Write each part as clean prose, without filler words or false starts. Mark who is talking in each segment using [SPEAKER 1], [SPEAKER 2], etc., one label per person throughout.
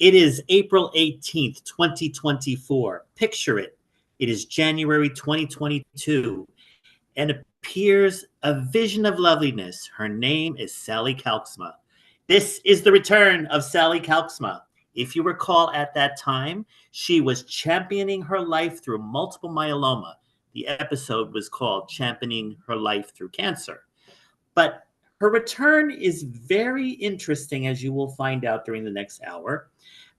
[SPEAKER 1] It is April 18th, 2024. Picture it. It is January 2022 and appears a vision of loveliness. Her name is Sally Kalksma. This is the return of Sally Kalksma. If you recall, at that time, she was championing her life through multiple myeloma. The episode was called Championing Her Life Through Cancer. But her return is very interesting, as you will find out during the next hour,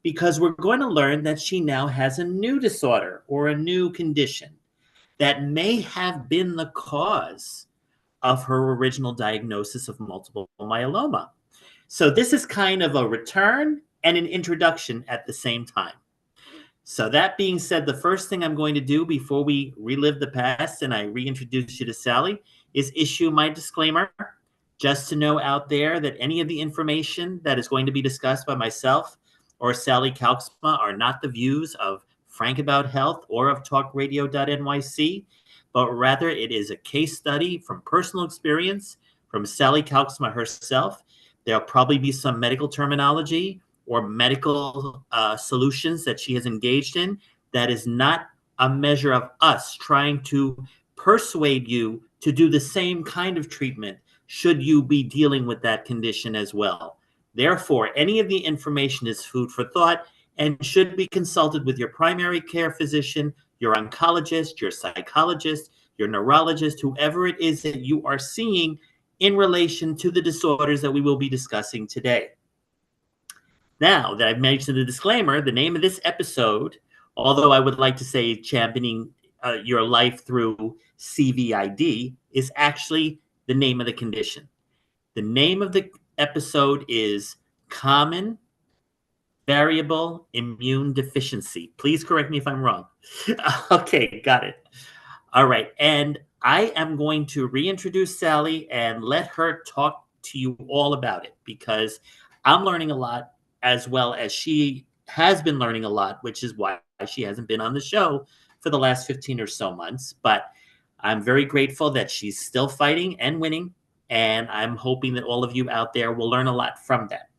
[SPEAKER 1] because we're going to learn that she now has a new disorder or a new condition that may have been the cause of her original diagnosis of multiple myeloma. So this is kind of a return and an introduction at the same time. So that being said, the first thing I'm going to do before we relive the past and I reintroduce you to Sally is issue my disclaimer, just to know out there that any of the information that is going to be discussed by myself or Sally Kalksma are not the views of Frank About Health or of talkradio.nyc, but rather it is a case study from personal experience from Sally Kalksma herself. There'll probably be some medical terminology or medical solutions that she has engaged in that is not a measure of us trying to persuade you to do the same kind of treatment should you be dealing with that condition as well. Therefore, any of the information is food for thought and should be consulted with your primary care physician, your oncologist, your psychologist, your neurologist, whoever it is that you are seeing in relation to the disorders that we will be discussing today. Now that I've mentioned the disclaimer, the name of this episode, although I would like to say championing your life through CVID, is actually the name of the condition. The name of the episode is Common Variable Immune Deficiency. Please correct me if I'm wrong. Okay, got it. All right. And I am going to reintroduce Sally and let her talk to you all about it because I'm learning a lot as well as she has been learning a lot, which is why she hasn't been on the show for the last 15 or so months. But I'm very grateful that she's still fighting and winning. And I'm hoping that all of you out there will learn a lot from that.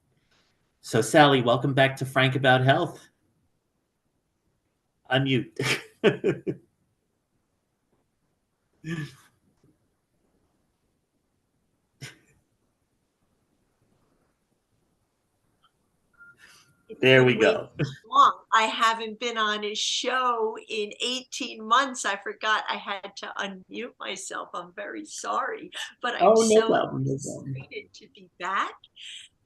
[SPEAKER 1] So, Sally, welcome back to Frank About Health. Unmute. There we go.
[SPEAKER 2] Long. I haven't been on a show in 18 months. I forgot I had to unmute myself. I'm very sorry, but I'm excited to be back.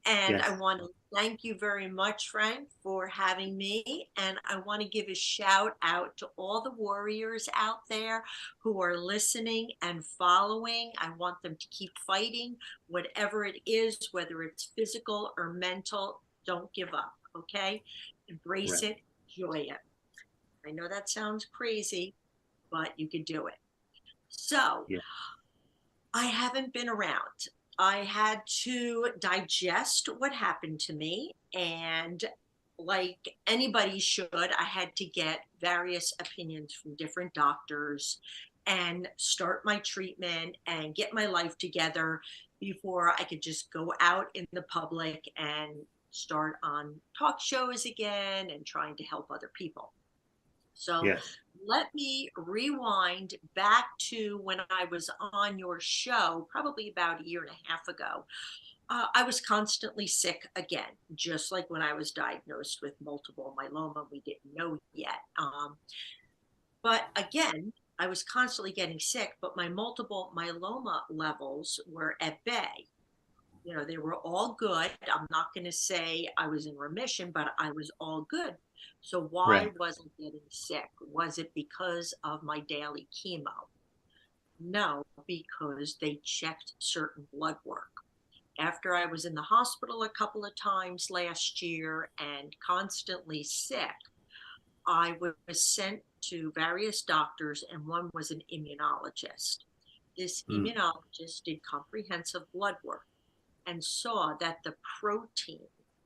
[SPEAKER 2] And yes. I want to thank you very much, Frank, for having me. And I want to give a shout out to all the warriors out there who are listening and following. I want them to keep fighting, whatever it is, whether it's physical or mental. Don't give up, okay? Embrace it, enjoy it. I know that sounds crazy, but you can do it. So I haven't been around. I had to digest what happened to me, and like anybody should, I had to get various opinions from different doctors and start my treatment and get my life together before I could just go out in the public and start on talk shows again and trying to help other people. So let me rewind back to when I was on your show, probably about a year and a half ago. I was constantly sick again, just like when I was diagnosed with multiple myeloma. We didn't know yet. But again, I was constantly getting sick, but my multiple myeloma levels were at bay. You know, they were all good. I'm not going to say I was in remission, but I was all good. So why wasn't I getting sick? Was it because of my daily chemo? No, because they checked certain blood work. After I was in the hospital a couple of times last year and constantly sick, I was sent to various doctors, and one was an immunologist. This immunologist did comprehensive blood work and saw that the protein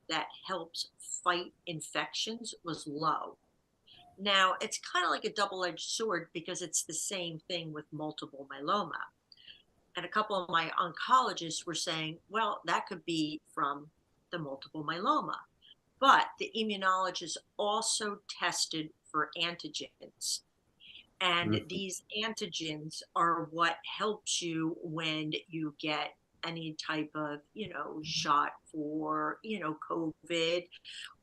[SPEAKER 2] that helps fight infections was low. Now, it's kind of like a double-edged sword because it's the same thing with multiple myeloma. And a couple of my oncologists were saying, well, that could be from the multiple myeloma. But the immunologist also tested for antigens. And
[SPEAKER 1] Mhm.
[SPEAKER 2] these antigens are what helps you when you get any type of, shot for, COVID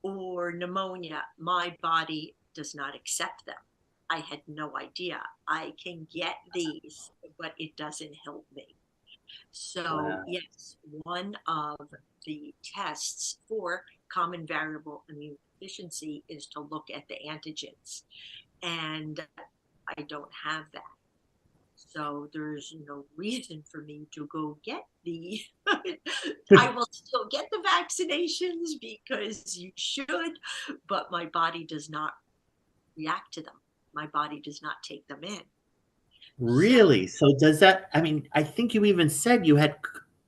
[SPEAKER 2] or pneumonia. My body does not accept them. I had no idea. I can get these, but it doesn't help me. So,
[SPEAKER 1] Wow.
[SPEAKER 2] yes, one of the tests for common variable immune deficiency is to look at the antigens. And I don't have that. So there's no reason for me to go get the I will still get the vaccinations because you should, but my body does not react to them. My body does not take them in. So
[SPEAKER 1] Really? So does that, I mean, I think you even said you had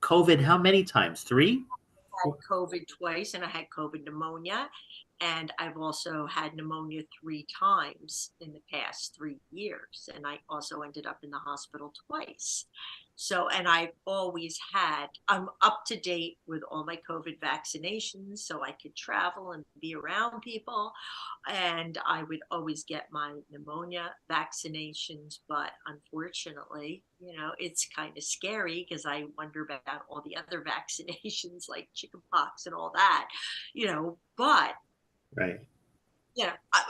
[SPEAKER 1] COVID how many times? 3?
[SPEAKER 2] I had COVID twice and I had COVID pneumonia. And I've also had pneumonia 3 times in the past 3 years. And I also ended up in the hospital twice. So, and I'm up to date with all my COVID vaccinations so I could travel and be around people. And I would always get my pneumonia vaccinations. But unfortunately, it's kind of scary because I wonder about all the other vaccinations like chickenpox and all that, but
[SPEAKER 1] Right.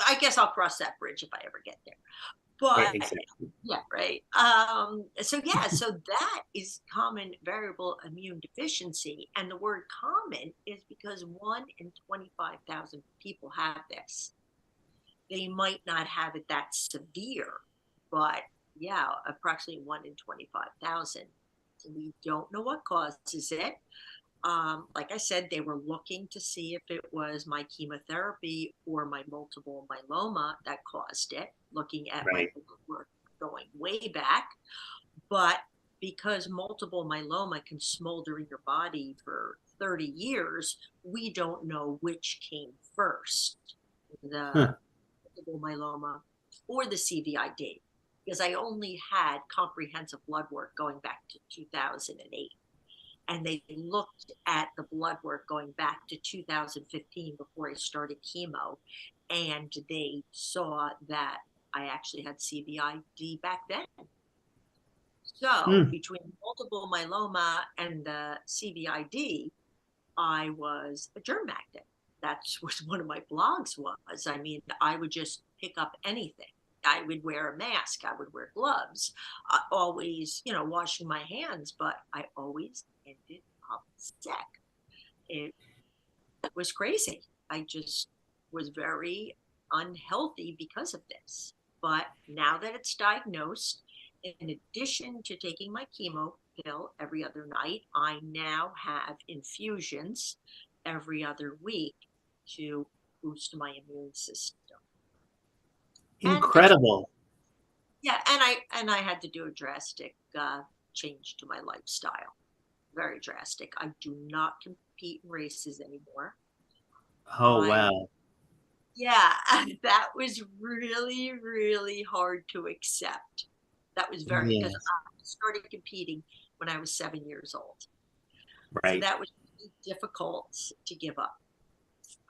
[SPEAKER 2] I guess I'll cross that bridge if I ever get there. But
[SPEAKER 1] Exactly.
[SPEAKER 2] yeah, right. So yeah, so that is common variable immune deficiency, and the word common is because 1 in 25,000 people have this. They might not have it that severe, but yeah, approximately 1 in 25,000. We don't know what causes it. Like I said, they were looking to see if it was my chemotherapy or my multiple myeloma that caused it, looking at my
[SPEAKER 1] Right.
[SPEAKER 2] blood work going way back. But because multiple myeloma can smolder in your body for 30 years, we don't know which came first, the
[SPEAKER 1] Huh.
[SPEAKER 2] multiple myeloma or the CVID, because I only had comprehensive blood work going back to 2008, and they looked at the blood work going back to 2015 before I started chemo, and they saw that I actually had CVID back then. So
[SPEAKER 1] Hmm.
[SPEAKER 2] between multiple myeloma and the CVID, I was a germ magnet. That's what one of my blogs was. I mean, I would just pick up anything. I would wear a mask. I would wear gloves. Always, washing my hands, but I always ended up sick. It was crazy. I just was very unhealthy because of this. But now that it's diagnosed, in addition to taking my chemo pill every other night, I now have infusions every other week to boost my immune system. And it's
[SPEAKER 1] Incredible.
[SPEAKER 2] yeah, and I had to do a drastic change to my lifestyle. Very drastic. I do not compete in races anymore.
[SPEAKER 1] Oh,
[SPEAKER 2] I
[SPEAKER 1] wow.
[SPEAKER 2] Yeah, that was really, really hard to accept. That was very because
[SPEAKER 1] Yes.
[SPEAKER 2] I started competing when I was 7 years old. So
[SPEAKER 1] Right.
[SPEAKER 2] that was really difficult to give up.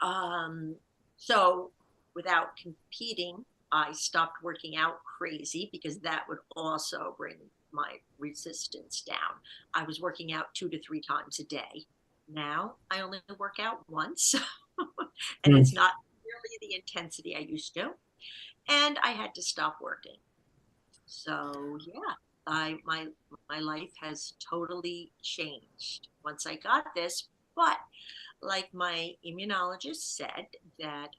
[SPEAKER 2] Um, so without competing, I stopped working out crazy because that would also bring my resistance down. I was working out 2 to 3 times a day. Now I only work out once, and
[SPEAKER 1] Hmm.
[SPEAKER 2] it's not nearly the intensity I used to. And I had to stop working. So yeah, my life has totally changed once I got this. But like my immunologist said, that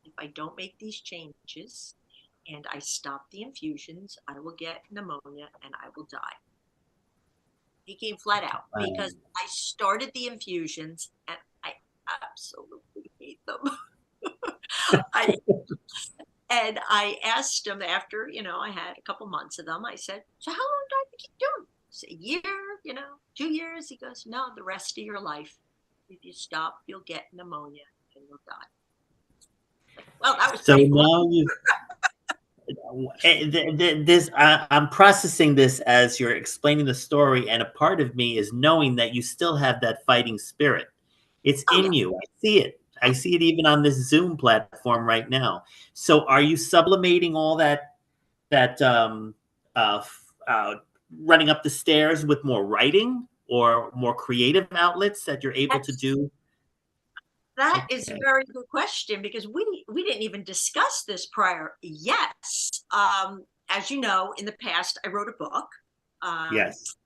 [SPEAKER 2] if I don't make these changes and I stop the infusions, I will get pneumonia and I will die. He came flat out
[SPEAKER 1] Wow.
[SPEAKER 2] because I started the infusions and I absolutely hate them. I And I asked him after, I had a couple months of them. I said, "So how long do I have to keep doing this? A year, 2 years?" He goes, "No, the rest of your life. If you stop, you'll get pneumonia and you'll die." Like, well, that was
[SPEAKER 1] So
[SPEAKER 2] pretty blunt.
[SPEAKER 1] now you this I'm processing this as you're explaining the story, and a part of me is knowing that you still have that fighting spirit. It's
[SPEAKER 2] Oh, yeah.
[SPEAKER 1] in you. I see it. I see it even on this Zoom platform right now. So are you sublimating all that running up the stairs with more writing or more creative outlets that you're able to do?
[SPEAKER 2] That is a
[SPEAKER 1] Okay.
[SPEAKER 2] very good question because we didn't even discuss this prior. Yes, as you know, in the past, I wrote a book, um,
[SPEAKER 1] Yes.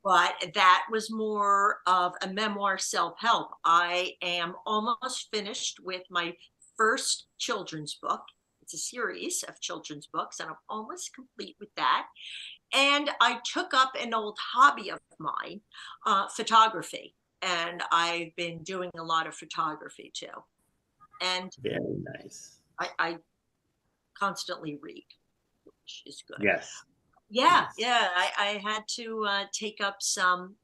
[SPEAKER 2] but that was more of a memoir self-help. I am almost finished with my first children's book. It's a series of children's books, and I'm almost complete with that. And I took up an old hobby of mine, photography. And I've been doing a lot of photography too. And
[SPEAKER 1] Very nice.
[SPEAKER 2] I constantly read, which is good.
[SPEAKER 1] Yes.
[SPEAKER 2] Yeah,
[SPEAKER 1] Yes.
[SPEAKER 2] yeah. I had to take up some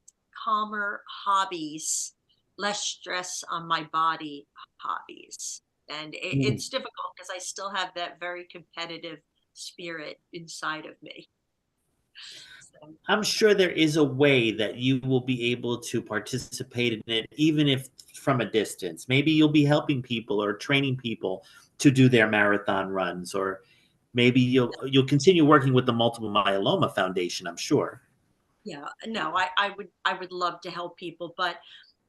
[SPEAKER 2] calmer hobbies, less stress on my body hobbies. And
[SPEAKER 1] Mm.
[SPEAKER 2] it's difficult because I still have that very competitive spirit inside of me. So,
[SPEAKER 1] I'm sure there is a way that you will be able to participate in it, even if from a distance. Maybe you'll be helping people or training people to do their marathon runs, or maybe you'll continue working with the Multiple Myeloma Foundation, I'm sure.
[SPEAKER 2] yeah, no, I would love to help people, but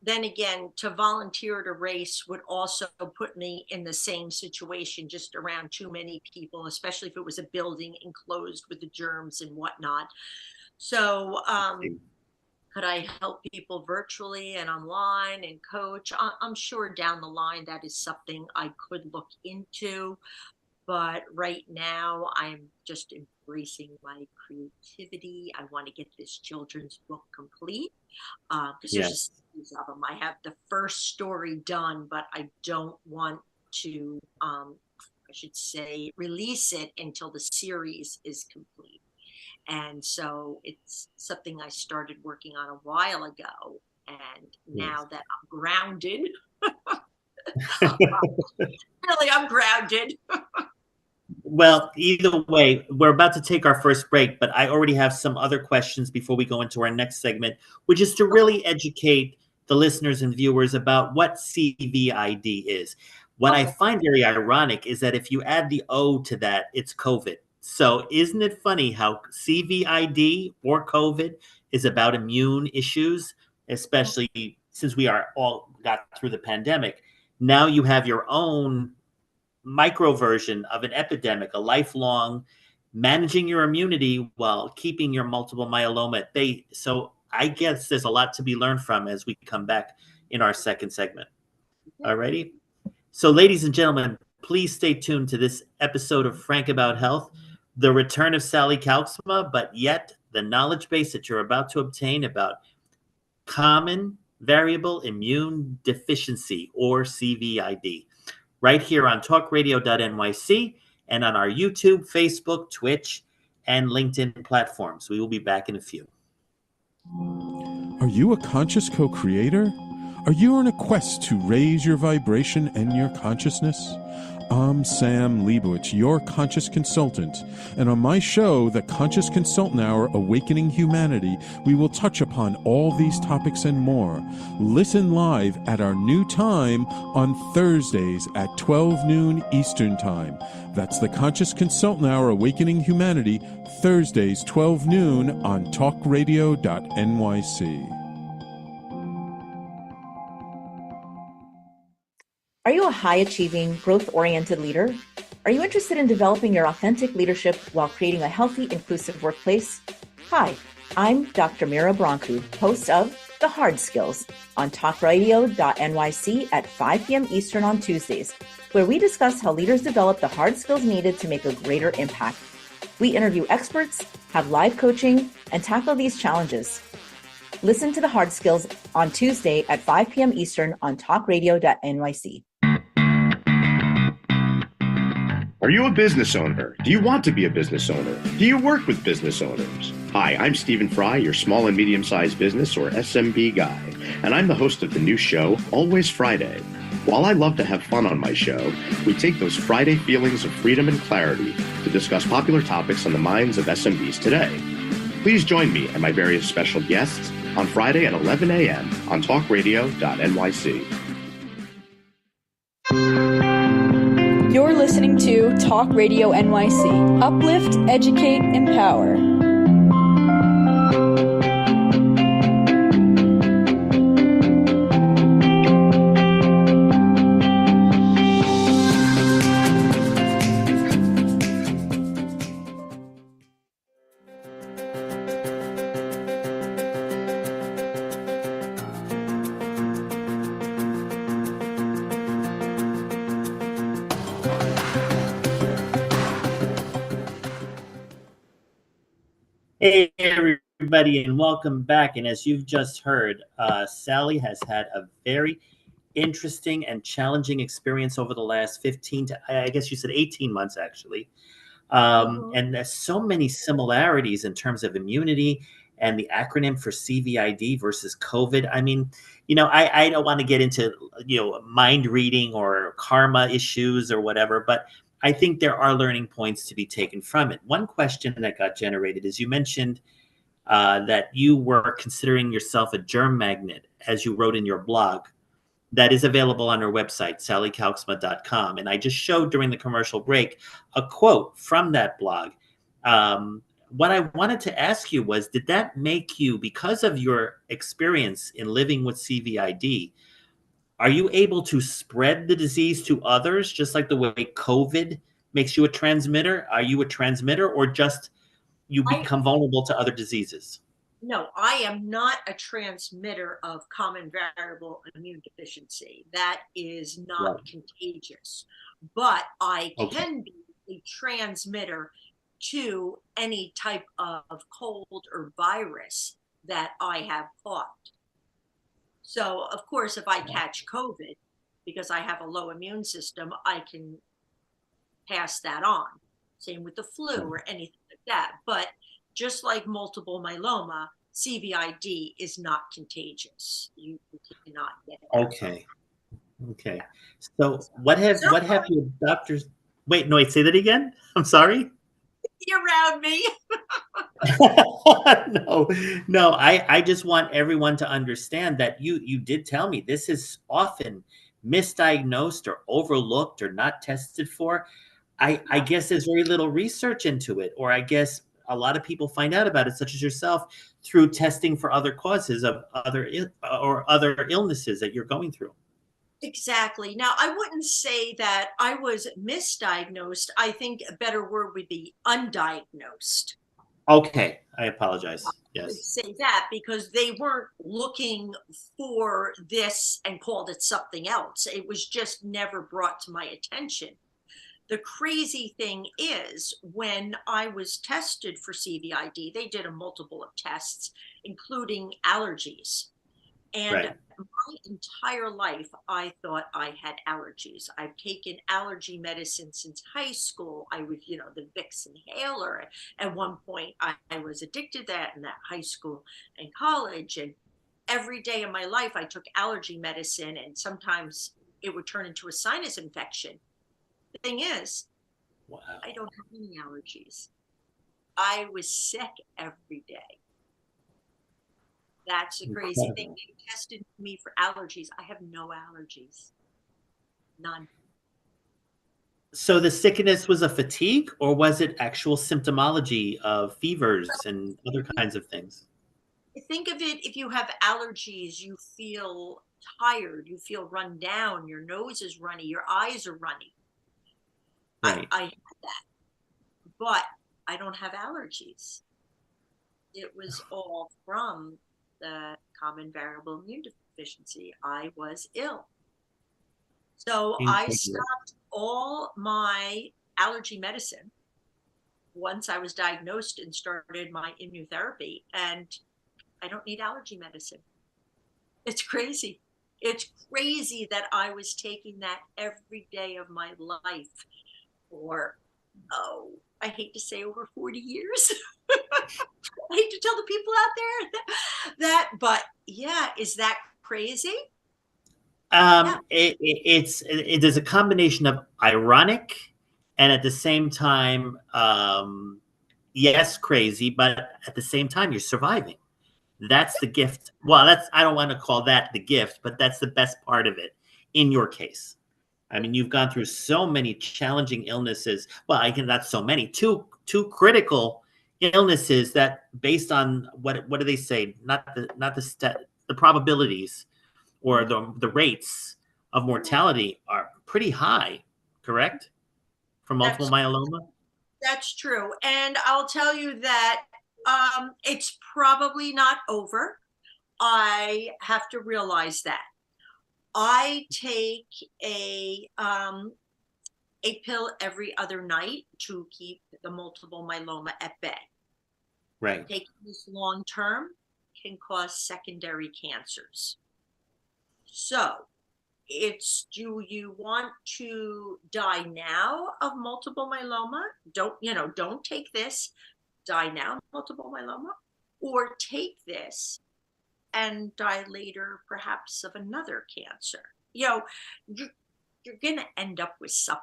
[SPEAKER 2] then again, to volunteer at a race would also put me in the same situation, just around too many people, especially if it was a building enclosed with the germs and whatnot. So, could I help people virtually and online and coach? I'm sure down the line that is something I could look into. But right now, I'm just embracing my creativity. I want to get this children's book complete because there's a
[SPEAKER 1] Yes.
[SPEAKER 2] series of them. I have the first story done, but I don't want to, I should say, release it until the series is complete. And so it's something I started working on a while ago. And
[SPEAKER 1] Yes.
[SPEAKER 2] now that I'm grounded, really, I'm grounded.
[SPEAKER 1] Well, either way, we're about to take our first break, but I already have some other questions before we go into our next segment, which is to really educate the listeners and viewers about what CVID is. What I
[SPEAKER 2] Okay.
[SPEAKER 1] find very ironic is that if you add the O to that, it's COVID. So isn't it funny how CVID or COVID is about immune issues, especially since we are all got through the pandemic? Now you have your own micro version of an epidemic, a lifelong managing your immunity while keeping your multiple myeloma at bay. So I guess there's a lot to be learned from as we come back in our second segment. Alrighty. So, ladies and gentlemen, please stay tuned to this episode of Frank About Health, the return of Sally Kalksma, but yet the knowledge base that you're about to obtain about Common Variable Immune Deficiency, or CVID, right here on talkradio.nyc and on our YouTube, Facebook, Twitch, and LinkedIn platforms. We will be back in a few.
[SPEAKER 3] Are you a conscious co-creator? Are you on a quest to raise your vibration and your consciousness? I'm Sam Leibowitz, your conscious consultant, and on my show, The Conscious Consultant Hour, Awakening Humanity, we will touch upon all these topics and more. Listen live at our new time on Thursdays at 12 noon Eastern Time. That's The Conscious Consultant Hour, Awakening Humanity, Thursdays 12 noon on talkradio.nyc.
[SPEAKER 4] Are you a high-achieving, growth-oriented leader? Are you interested in developing your authentic leadership while creating a healthy, inclusive workplace? Hi, I'm Dr. Mira Brancu, host of The Hard Skills on talkradio.nyc at 5 p.m. Eastern on Tuesdays, where we discuss how leaders develop the hard skills needed to make a greater impact. We interview experts, have live coaching, and tackle these challenges. Listen to The Hard Skills on Tuesday at 5 p.m. Eastern on talkradio.nyc.
[SPEAKER 5] Are you a business owner? Do you want to be a business owner? Do you work with business owners? Hi, I'm Stephen Fry, your small and medium-sized business, or SMB guy, and I'm the host of the new show, Always Friday. While I love to have fun on my show, we take those Friday feelings of freedom and clarity to discuss popular topics on the minds of SMBs today. Please join me and my various special guests on Friday at 11 a.m. on talkradio.nyc.
[SPEAKER 6] You're listening to Talk Radio NYC. Uplift, educate, empower.
[SPEAKER 1] Hey, everybody, and welcome back. And as you've just heard, Sally has had a very interesting and challenging experience over the last 15 to, I guess you said 18 months, actually. And there's so many similarities in terms of immunity and the acronym for CVID versus COVID. I mean, I don't want to get into, mind reading or karma issues or whatever, but I think there are learning points to be taken from it. One question that got generated is you mentioned that you were considering yourself a germ magnet, as you wrote in your blog. That is available on our website, sallykalksma.com. And I just showed during the commercial break a quote from that blog. What I wanted to ask you was, did that make you, because of your experience in living with CVID, are you able to spread the disease to others, just like the way COVID makes you a transmitter? Are you a transmitter, or just you become vulnerable to other diseases?
[SPEAKER 2] No, I am not a transmitter of common variable immune deficiency. That is not contagious. But I can be a transmitter to any type of cold or virus that I have caught. So, of course, if I catch COVID, because I have a low immune system, I can pass that on. Same with the flu or anything like that. But just like multiple myeloma, CVID is not contagious. You cannot get it.
[SPEAKER 1] Okay. So what have your doctors? Wait, no, say that again. I'm sorry.
[SPEAKER 2] You're around me.
[SPEAKER 1] No. I just want everyone to understand that you did tell me this is often misdiagnosed or overlooked or not tested for. I guess there's very little research into it, or I guess a lot of people find out about it, such as yourself, through testing for other causes of other illnesses that you're going through.
[SPEAKER 2] Exactly. Now, I wouldn't say that I was misdiagnosed. I think a better word would be undiagnosed.
[SPEAKER 1] Okay, I apologize. Yes.
[SPEAKER 2] Say that because they weren't looking for this and called it something else. It was just never brought to my attention. The crazy thing is, when I was tested for CVID, they did a multiple of tests, including allergies. And my entire life, I thought I had allergies. I've taken allergy medicine since high school. I was, the Vicks inhaler. At one point, I was addicted to that in that high school and college. And every day of my life, I took allergy medicine, and sometimes it would turn into a sinus infection. The thing is, I don't have any allergies. I was sick every day. That's the crazy thing. They tested me for allergies. I have no allergies. None.
[SPEAKER 1] So the sickness was a fatigue, or was it actual symptomology of fevers and other kinds of things?
[SPEAKER 2] Think of it, if you have allergies, you feel tired, you feel run down, your nose is runny, your eyes are runny. I had that, but I don't have allergies. It was all from the common variable immune deficiency. I was ill. So I stopped all my allergy medicine once I was diagnosed and started my immunotherapy, and I don't need allergy medicine. It's crazy. It's crazy that I was taking that every day of my life for, I hate to say over 40 years. I hate to tell the people out there that, but yeah, is that crazy?
[SPEAKER 1] There's a combination of ironic and at the same time, yes, crazy, but at the same time, you're surviving. That's the gift. Well, I don't want to call that the gift, but that's the best part of it in your case. I mean, you've gone through so many challenging illnesses. Well, not so many, two critical illnesses that, based on what do they say? The probabilities or the rates of mortality are pretty high, correct? For multiple myeloma?
[SPEAKER 2] That's true. And I'll tell you that it's probably not over. I have to realize that. I take a pill every other night to keep the multiple myeloma at bay.
[SPEAKER 1] Right.
[SPEAKER 2] Taking this long term can cause secondary cancers. So do you want to die now of multiple myeloma? Don't take this, die now, multiple myeloma, or take this and die later, perhaps of another cancer. You're going to end up with something.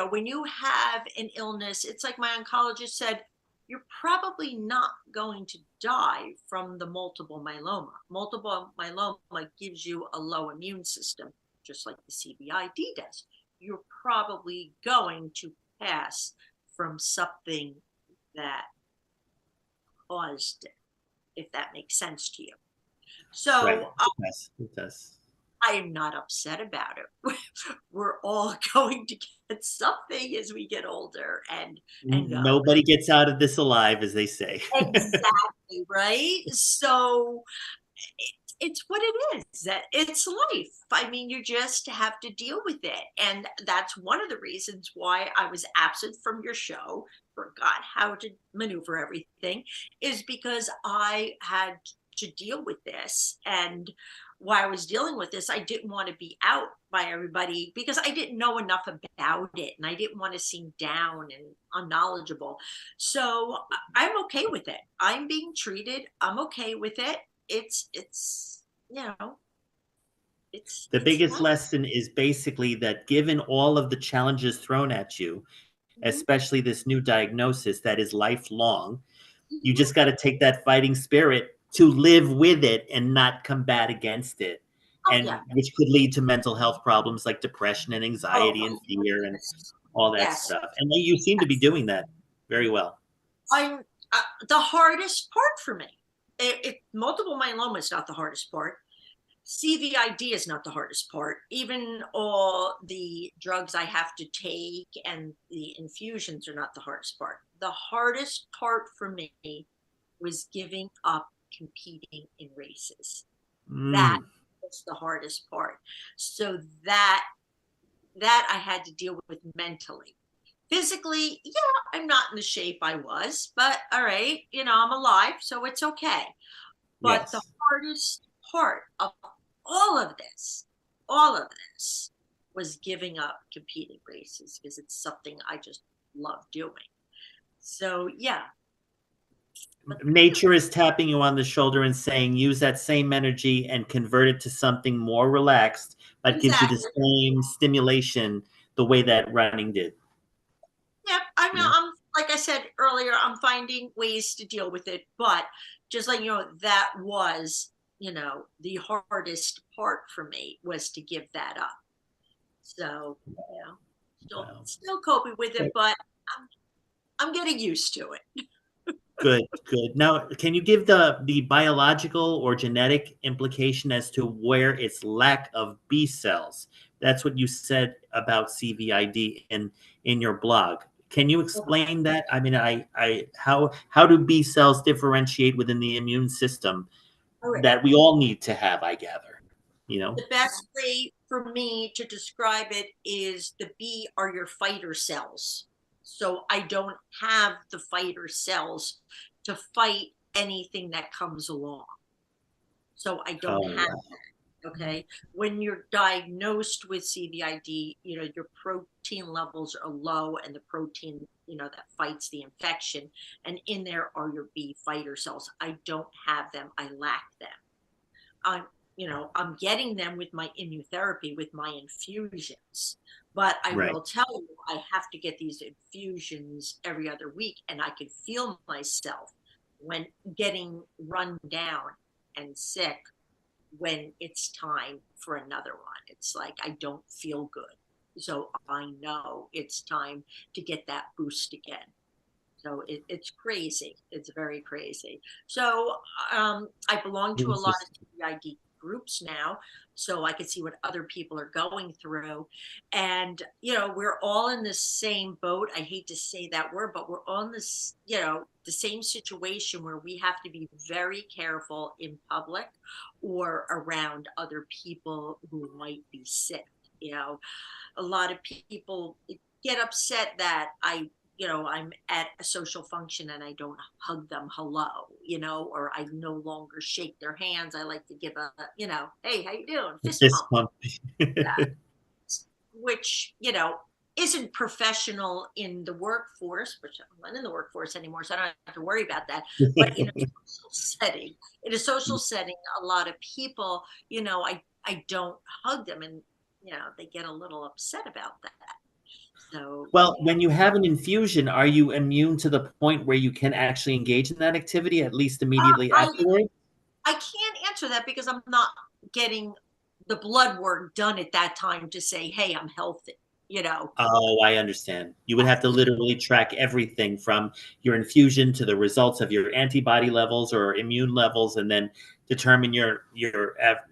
[SPEAKER 2] When you have an illness, it's like my oncologist said, you're probably not going to die from the multiple myeloma. Multiple myeloma gives you a low immune system, just like the CVID does. You're probably going to pass from something that caused it, if that makes sense to you. So
[SPEAKER 1] right. It does.
[SPEAKER 2] I am not upset about it. We're all going to get something as we get older and go.
[SPEAKER 1] Nobody gets out of this alive, as they say.
[SPEAKER 2] Exactly, right? So it's what it is. That it's life. I mean, you just have to deal with it. And that's one of the reasons why I was absent from your show, forgot how to maneuver everything, is because I had to deal with this. And while I was dealing with this, I didn't want to be out by everybody because I didn't know enough about it and I didn't want to seem down and unknowledgeable. So I'm okay with it. I'm being treated. I'm okay with it. It's
[SPEAKER 1] the biggest lesson is basically that, given all of the challenges thrown at you, especially this new diagnosis that is lifelong, you just got to take that fighting spirit to live with it and not combat against it, which could lead to mental health problems like depression and anxiety and fear and all that stuff. And you seem to be doing that very well.
[SPEAKER 2] I'm the hardest part for me. Multiple myeloma is not the hardest part. CVID is not the hardest part. Even all the drugs I have to take and the infusions are not the hardest part. The hardest part for me was giving up competing in races. That was the hardest part. So that I had to deal with mentally. Physically, I'm not in the shape I was, but all right, I'm alive, so it's okay. But the hardest part of all of this was giving up competing races because it's something I just love doing. So
[SPEAKER 1] nature is tapping you on the shoulder and saying, use that same energy and convert it to something more relaxed, but gives you the same stimulation the way that running did.
[SPEAKER 2] Yeah, I mean, I'm like I said earlier, I'm finding ways to deal with it, but just like that was the hardest part for me was to give that up. So still coping with it, but I'm getting used to it.
[SPEAKER 1] Good. Now, can you give the biological or genetic implication as to where it's lack of B cells? That's what you said about CVID in your blog. Can you explain that? I mean, how do B cells differentiate within the immune system that we all need to have, I gather?
[SPEAKER 2] The best way for me to describe it is the B are your fighter cells. So I don't have the fighter cells to fight anything that comes along. So I don't have that. Okay. When you're diagnosed with CVID, your protein levels are low and the protein, that fights the infection. And in there are your B fighter cells. I don't have them. I lack them. I'm getting them with my immunotherapy, with my infusions. But I will tell you, I have to get these infusions every other week, and I can feel myself when getting run down and sick when it's time for another one. It's like, I don't feel good. So I know it's time to get that boost again. So it's crazy. It's very crazy. So I belong to a lot of CVID groups now, so I can see what other people are going through. And, we're all in the same boat. I hate to say that word, but we're on this, the same situation where we have to be very careful in public or around other people who might be sick. A lot of people get upset that I'm at a social function and I don't hug them hello, or I no longer shake their hands. I like to give a, hey, how you doing? Fist pump. Yeah. Which, isn't professional in the workforce, which I'm not in the workforce anymore, so I don't have to worry about that. But in a social setting, a lot of people, I don't hug them, and they get a little upset about that. So,
[SPEAKER 1] well, when you have an infusion, are you immune to the point where you can actually engage in that activity at least immediately afterward?
[SPEAKER 2] I can't answer that because I'm not getting the blood work done at that time to say, hey, I'm healthy,
[SPEAKER 1] Oh, I understand. You would have to literally track everything from your infusion to the results of your antibody levels or immune levels, and then determine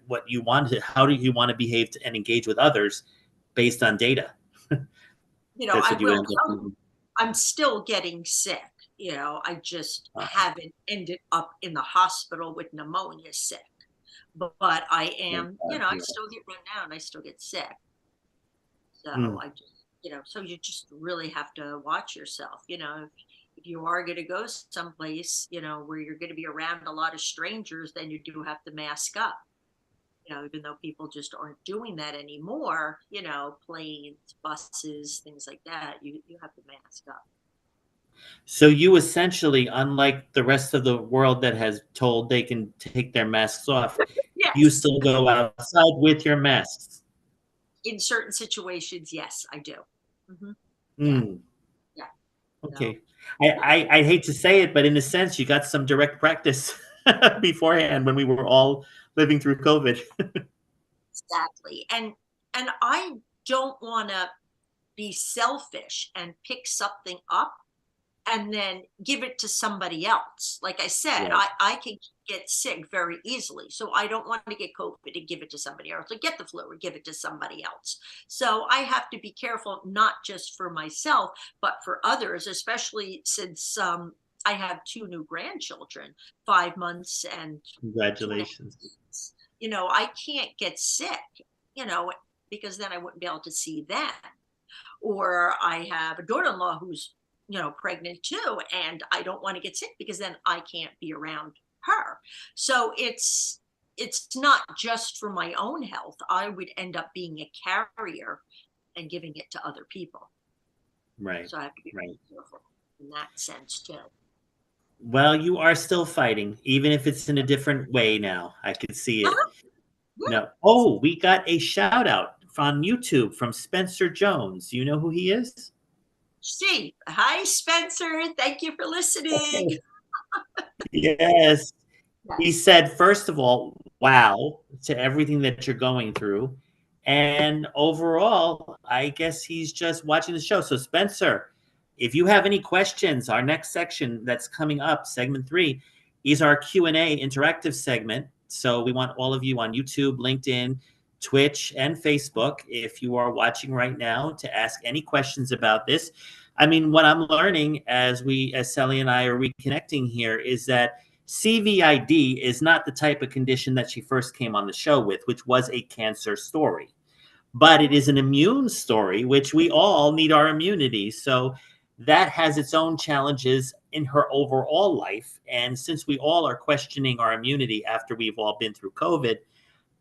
[SPEAKER 1] what you want to, how do you want to behave and engage with others based on data. That's
[SPEAKER 2] I
[SPEAKER 1] what you
[SPEAKER 2] will
[SPEAKER 1] end up doing.
[SPEAKER 2] I'm still getting sick. I just haven't ended up in the hospital with pneumonia sick. But I am, I still get run down. I still get sick. So I just, so you just really have to watch yourself. If you are going to go someplace, where you're going to be around a lot of strangers, then you do have to mask up. Even though people just aren't doing that anymore, planes, buses, things like that, you have to mask up.
[SPEAKER 1] So you essentially, unlike the rest of the world that has told they can take their masks off,
[SPEAKER 2] Yes.
[SPEAKER 1] you still go outside with your masks.
[SPEAKER 2] In certain situations, yes, I do. Yeah.
[SPEAKER 1] Okay. I hate to say it, but in a sense, you got some direct practice beforehand when we were all living through COVID.
[SPEAKER 2] Exactly. And I don't want to be selfish and pick something up and then give it to somebody else. Like I said,
[SPEAKER 1] Right.
[SPEAKER 2] I can get sick very easily. So I don't want to get COVID and give it to somebody else, or get the flu or give it to somebody else. So I have to be careful, not just for myself, but for others, especially since I have 2 new grandchildren, 5 months and
[SPEAKER 1] Congratulations.
[SPEAKER 2] 2.5 months. I can't get sick, because then I wouldn't be able to see them. Or I have a daughter-in-law who's pregnant too, and I don't want to get sick because then I can't be around her. So it's not just for my own health. I would end up being a carrier and giving it to other people.
[SPEAKER 1] Right.
[SPEAKER 2] So I have to be very careful in that sense too.
[SPEAKER 1] Well, you are still fighting, even if it's in a different way now. I could see it.
[SPEAKER 2] Yeah.
[SPEAKER 1] No. Oh, we got a shout out on YouTube from Spencer Jones. You know who he is?
[SPEAKER 2] See, hi Spencer. Thank you for listening.
[SPEAKER 1] Yes. He said, first of all, wow to everything that you're going through. And overall, I guess he's just watching the show. So Spencer, if you have any questions, our next section that's coming up, segment 3, is our Q&A interactive segment. So we want all of you on YouTube, LinkedIn, Twitch, and Facebook, if you are watching right now, to ask any questions about this. I mean, what I'm learning as Sally and I are reconnecting here is that CVID is not the type of condition that she first came on the show with, which was a cancer story. But it is an immune story, which we all need our immunity. So that has its own challenges in her overall life. And since we all are questioning our immunity after we've all been through COVID,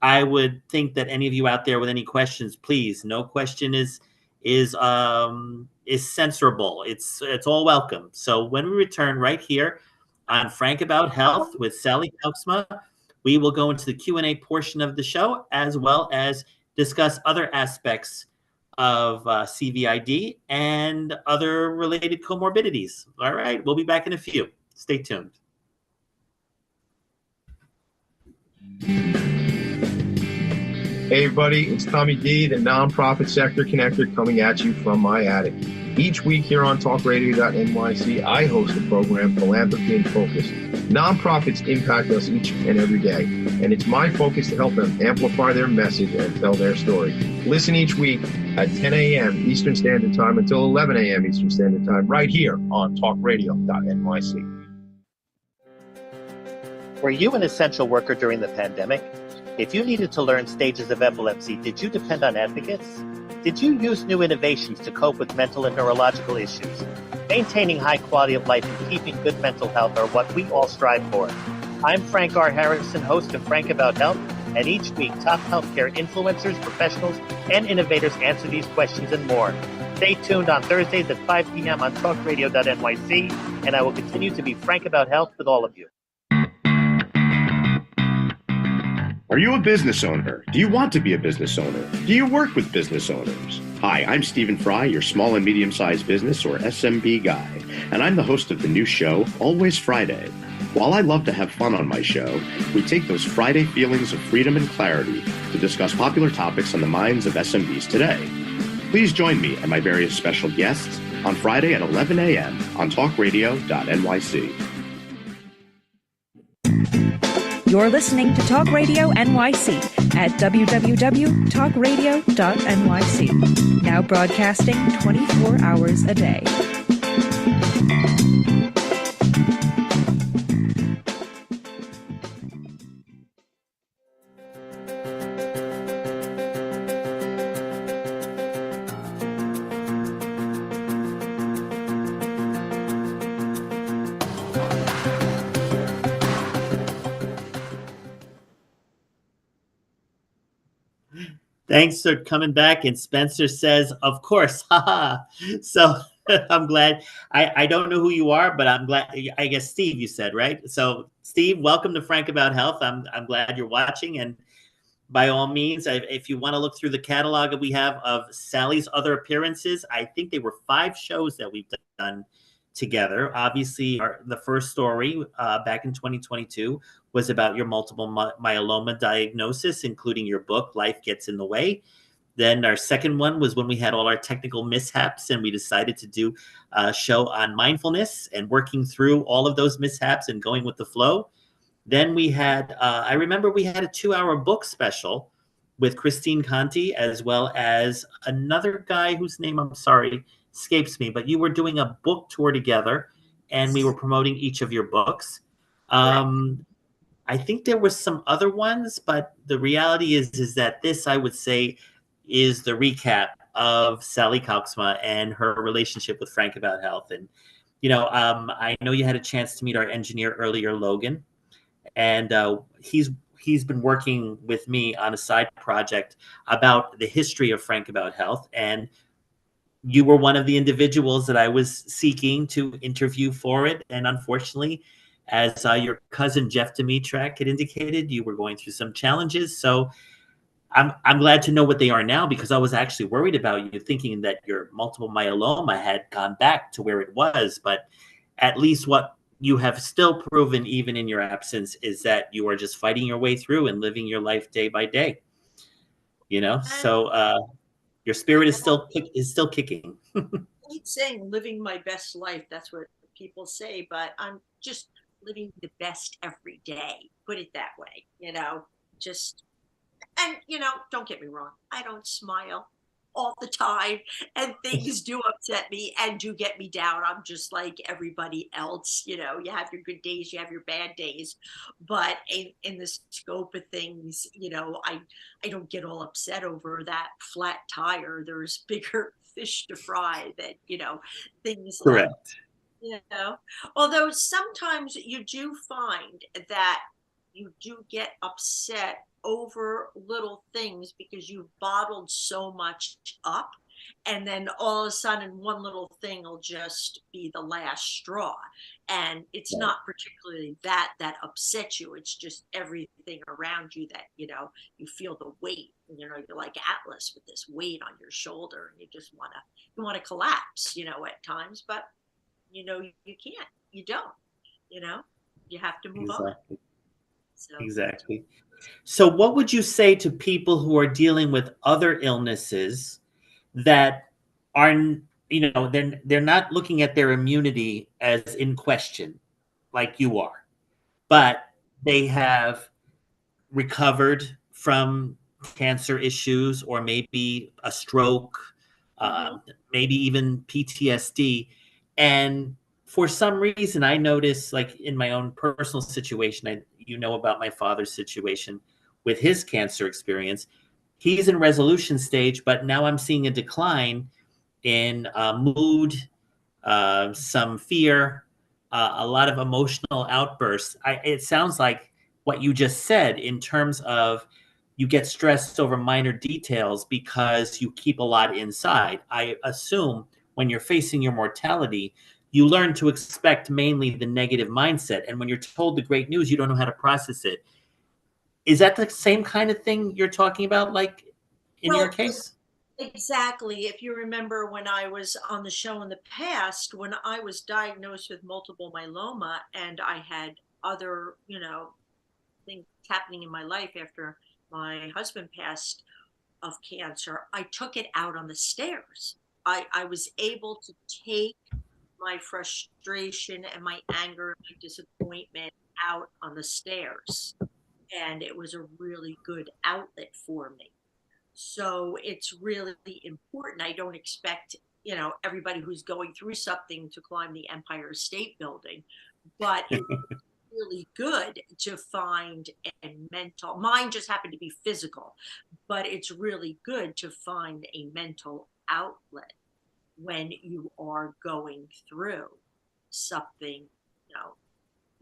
[SPEAKER 1] I would think that any of you out there with any questions, please, no question is censorable. It's all welcome. So when we return right here on Frank About Health with Sally Kalksma, we will go into the Q&A portion of the show, as well as discuss other aspects of CVID and other related comorbidities. All right, we'll be back in a few. Stay tuned.
[SPEAKER 7] Hey, everybody, it's Tommy D, the nonprofit sector connector, coming at you from my attic. Each week here on talkradio.nyc, I host the program Philanthropy in Focus. Nonprofits impact us each and every day, and it's my focus to help them amplify their message and tell their story. Listen each week at 10 a.m. Eastern Standard Time until 11 a.m. Eastern Standard Time, right here on talkradio.nyc.
[SPEAKER 1] Were you an essential worker during the pandemic? If you needed to learn stages of epilepsy, did you depend on advocates? Did you use new innovations to cope with mental and neurological issues? Maintaining high quality of life and keeping good mental health are what we all strive for. I'm Frank R. Harrison, host of Frank About Health, and each week top healthcare influencers, professionals, and innovators answer these questions and more. Stay tuned on Thursdays at 5 p.m. on talkradio.nyc, and I will continue to be frank about health with all of you.
[SPEAKER 5] Are you a business owner? Do you want to be a business owner? Do you work with business owners? Hi, I'm Stephen Fry, your small and medium-sized business or SMB guy, and I'm the host of the new show, Always Friday. While I love to have fun on my show, we take those Friday feelings of freedom and clarity to discuss popular topics on the minds of SMBs today. Please join me and my various special guests on Friday at 11 a.m. on talkradio.nyc.
[SPEAKER 8] You're listening to Talk Radio NYC at www.talkradio.nyc. Now broadcasting 24 hours a day.
[SPEAKER 1] Thanks for coming back. And Spencer says, of course, haha. So I'm glad. I don't know who you are, but I'm glad. I guess Steve, you said, right? So Steve, welcome to Frank About Health. I'm glad you're watching. And by all means, if you want to look through the catalog that we have of Sally's other appearances, I think they were 5 shows that we've done together. Obviously, the first story back in 2022 was about your multiple myeloma diagnosis, including your book, Life Gets in the Way. Then our second one was when we had all our technical mishaps and we decided to do a show on mindfulness and working through all of those mishaps and going with the flow. Then we had, I remember we had a 2-hour book special with Christine Conti, as well as another guy whose name, I'm sorry, escapes me, but you were doing a book tour together and we were promoting each of your books. I think there were some other ones, but the reality is that this, I would say, is the recap of Sally Kalksma and her relationship with Frank About Health. And, I know you had a chance to meet our engineer earlier, Logan, and he's been working with me on a side project about the history of Frank About Health. And you were one of the individuals that I was seeking to interview for it. And unfortunately, as your cousin Jeff Dimitrak had indicated, you were going through some challenges. So I'm glad to know what they are now, because I was actually worried about you, thinking that your multiple myeloma had gone back to where it was. But at least what you have still proven, even in your absence, is that you are just fighting your way through and living your life day by day. So your spirit is still kicking.
[SPEAKER 2] I keep saying living my best life. That's what people say, but I'm just living the best every day. Put it that way, and don't get me wrong. I don't smile all the time, and things do upset me and do get me down. I'm just like everybody else. You have your good days, you have your bad days, but in the scope of things, I don't get all upset over that flat tire. There's bigger fish to fry that, things
[SPEAKER 1] Correct.
[SPEAKER 2] Although sometimes you do find that you do get upset over little things because you've bottled so much up, and then all of a sudden one little thing will just be the last straw, and it's not particularly that upsets you. It's just everything around you that you feel the weight. You're like Atlas with this weight on your shoulder, and you just want to collapse at times, but you can't, you don't, you have to move on. So
[SPEAKER 1] Exactly. So what would you say to people who are dealing with other illnesses that are, they're not looking at their immunity as in question like you are, but they have recovered from cancer issues or maybe a stroke,
[SPEAKER 2] mhm.
[SPEAKER 1] maybe even PTSD. And for some reason, I notice, like in my own personal situation, about my father's situation with his cancer experience. He's in resolution stage, but now I'm seeing a decline in mood, some fear, a lot of emotional outbursts. It sounds like what you just said in terms of you get stressed over minor details because you keep a lot inside. I assume when you're facing your mortality, you learn to expect mainly the negative mindset. And when you're told the great news, you don't know how to process it. Is that the same kind of thing you're talking about, like in your
[SPEAKER 2] Well,
[SPEAKER 1] case?
[SPEAKER 2] exactly. If you remember when I was on the show in the past, when I was diagnosed with multiple myeloma and I had other, things happening in my life after my husband passed of cancer, I took it out on the stairs. I was able to take my frustration and my anger and my disappointment out on the stairs. And it was a really good outlet for me. So it's really important. I don't expect, everybody who's going through something to climb the Empire State Building, but it's really good to find a mental, mine just happened to be physical, but it's really good to find a mental outlet when you are going through something,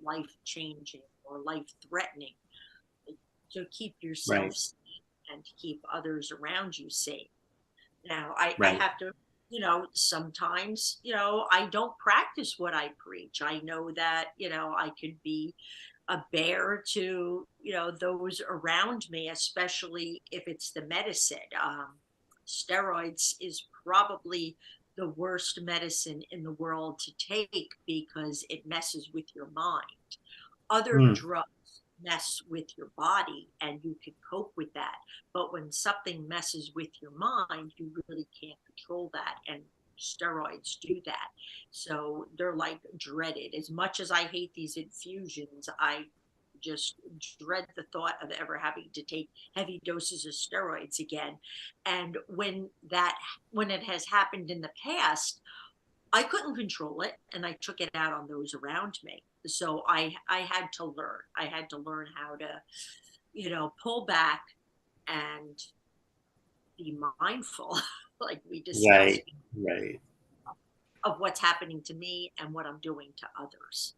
[SPEAKER 2] life changing or life threatening, to keep yourself
[SPEAKER 1] Right,
[SPEAKER 2] safe and to keep others around you safe. Now, I
[SPEAKER 1] right.
[SPEAKER 2] have to, sometimes, I don't practice what I preach. I know that, I could be a bear to, those around me, especially if it's the medicine. Steroids is probably the worst medicine in the world to take because it messes with your mind. Other
[SPEAKER 1] Hmm.
[SPEAKER 2] drugs mess with your body and you can cope with that. But when something messes with your mind, you really can't control that. And steroids do that. So they're like dreaded. As much as I hate these infusions, I just dread the thought of ever having to take heavy doses of steroids again. And when it has happened in the past, I couldn't control it and I took it out on those around me. So I had to learn. I had to learn how to, pull back and be mindful, like we discussed,
[SPEAKER 1] Right, right.
[SPEAKER 2] of what's happening to me and what I'm doing to others.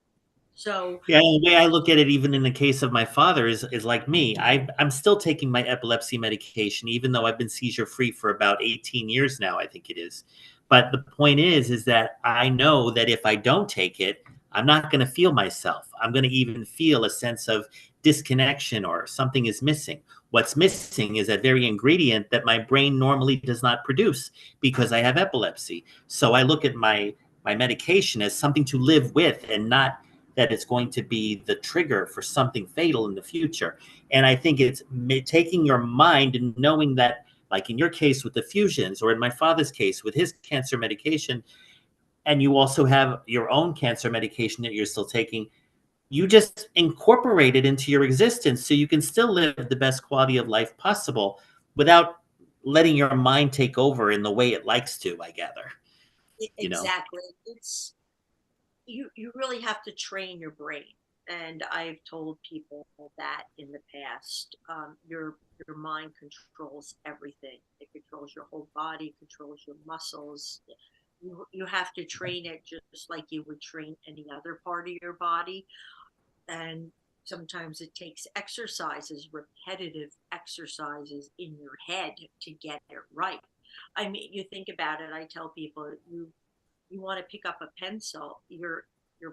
[SPEAKER 2] So,
[SPEAKER 1] Yeah, the way I look at it, even in the case of my father, is like me. I'm still taking my epilepsy medication, even though I've been seizure free for about 18 years now, I think it is. But the point is that I know that if I don't take it, I'm not going to feel myself. I'm going to even feel a sense of disconnection or something is missing. What's missing is that very ingredient that my brain normally does not produce because I have epilepsy. So I look at my medication as something to live with and not that it's going to be the trigger for something fatal in the future. And I think it's taking your mind and knowing that, like in your case with the fusions, or in my father's case with his cancer medication, and you also have your own cancer medication that you're still taking, you just incorporate it into your existence so you can still live the best quality of life possible without letting your mind take over in the way it likes to, I gather, you know?
[SPEAKER 2] exactly. It's you really have to train your brain. And I've told people that in the past. Your mind controls everything. It controls your whole body, controls your muscles. You have to train it just like you would train any other part of your body. And sometimes it takes exercises, repetitive exercises in your head to get it right. I mean, you think about it. I tell people, you want to pick up a pencil, your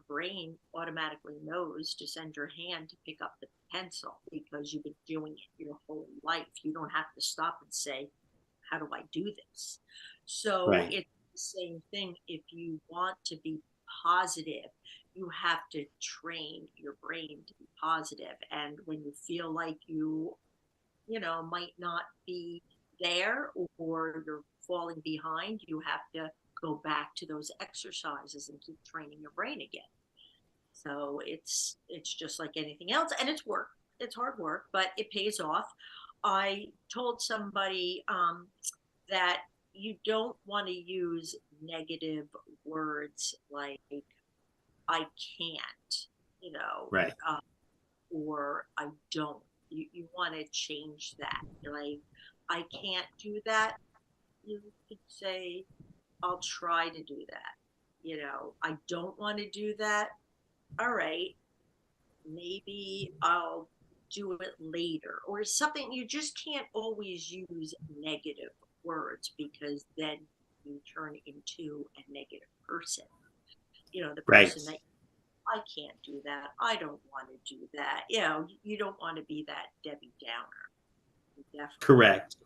[SPEAKER 2] brain automatically knows to send your hand to pick up the pencil because you've been doing it your whole life. You don't have to stop and say, how do I do this? So
[SPEAKER 1] Right.
[SPEAKER 2] it's the same thing. If you want to be positive, you have to train your brain to be positive. And when you feel like you might not be there, or you're falling behind, you have to go back to those exercises and keep training your brain again. So it's just like anything else, and it's work. It's hard work, but it pays off. I told somebody that you don't want to use negative words like I can't,
[SPEAKER 1] Right.
[SPEAKER 2] or I don't. You want to change that. Like, I can't do that. You could say, I'll try to do that. I don't want to do that. All right, maybe I'll do it later, or something. You just can't always use negative words, because then you turn into a negative person. The person that I can't do that. I don't want to do that. You don't want to be that Debbie Downer.
[SPEAKER 1] Correct.